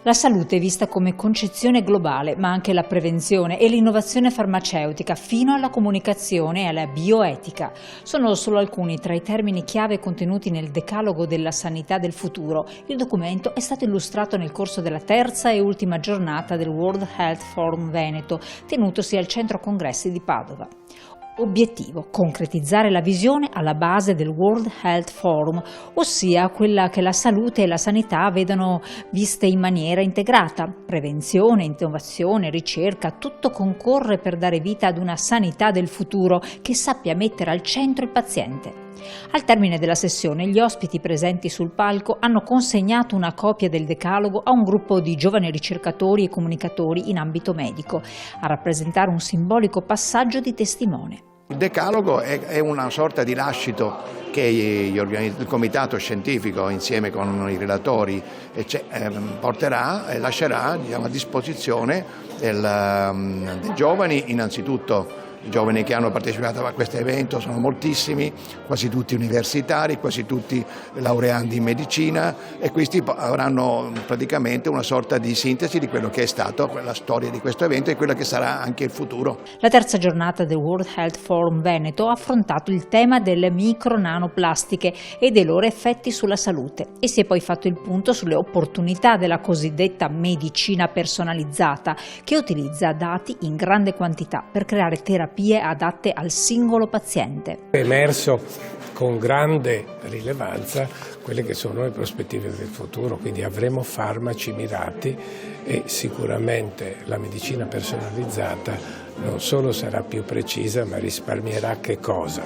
La salute è vista come concezione globale, ma anche la prevenzione e l'innovazione farmaceutica, fino alla comunicazione e alla bioetica. Sono solo alcuni tra i termini chiave contenuti nel Decalogo della sanità del futuro. Il documento è stato illustrato nel corso della terza e ultima giornata del World Health Forum Veneto, tenutosi al Centro Congressi di Padova. Obiettivo: concretizzare la visione alla base del World Health Forum, ossia quella che la salute e la sanità vedano viste in maniera integrata. Prevenzione, innovazione, ricerca, tutto concorre per dare vita ad una sanità del futuro che sappia mettere al centro il paziente. Al termine della sessione, gli ospiti presenti sul palco hanno consegnato una copia del Decalogo a un gruppo di giovani ricercatori e comunicatori in ambito medico, a rappresentare un simbolico passaggio di testimone. Il Decalogo è una sorta di lascito che il comitato scientifico, insieme con i relatori, porterà e lascerà a disposizione dei giovani, innanzitutto. I giovani che hanno partecipato a questo evento sono moltissimi, quasi tutti universitari, quasi tutti laureandi in medicina, e questi avranno praticamente una sorta di sintesi di quello che è stato la storia di questo evento e quello che sarà anche il futuro. La terza giornata del World Health Forum Veneto ha affrontato il tema delle micro-nanoplastiche e dei loro effetti sulla salute, e si è poi fatto il punto sulle opportunità della cosiddetta medicina personalizzata, che utilizza dati in grande quantità per creare terapie adatte al singolo paziente. È emerso con grande rilevanza quelle che sono le prospettive del futuro, quindi avremo farmaci mirati e sicuramente la medicina personalizzata non solo sarà più precisa, ma risparmierà che cosa?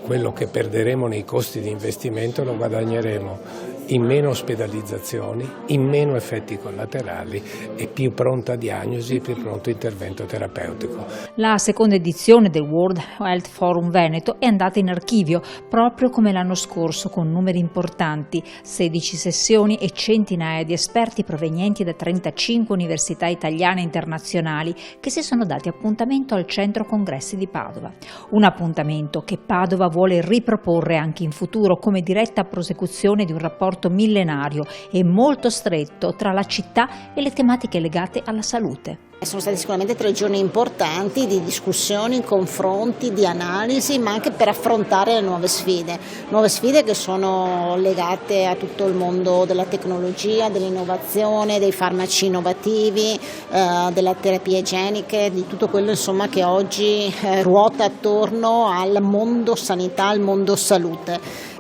Quello che perderemo nei costi di investimento lo guadagneremo in meno ospedalizzazioni, in meno effetti collaterali e più pronta diagnosi e più pronto intervento terapeutico. La seconda edizione del World Health Forum Veneto è andata in archivio, proprio come l'anno scorso, con numeri importanti, 16 sessioni e centinaia di esperti provenienti da 35 università italiane e internazionali che si sono dati appuntamento al Centro Congressi di Padova. Un appuntamento che Padova vuole riproporre anche in futuro come diretta prosecuzione di un rapporto millenario e molto stretto tra la città e le tematiche legate alla salute. Sono stati sicuramente 3 giorni importanti di discussioni, confronti, di analisi, ma anche per affrontare le nuove sfide che sono legate a tutto il mondo della tecnologia, dell'innovazione, dei farmaci innovativi, delle terapie igieniche, di tutto quello insomma che oggi ruota attorno al mondo sanità, al mondo salute.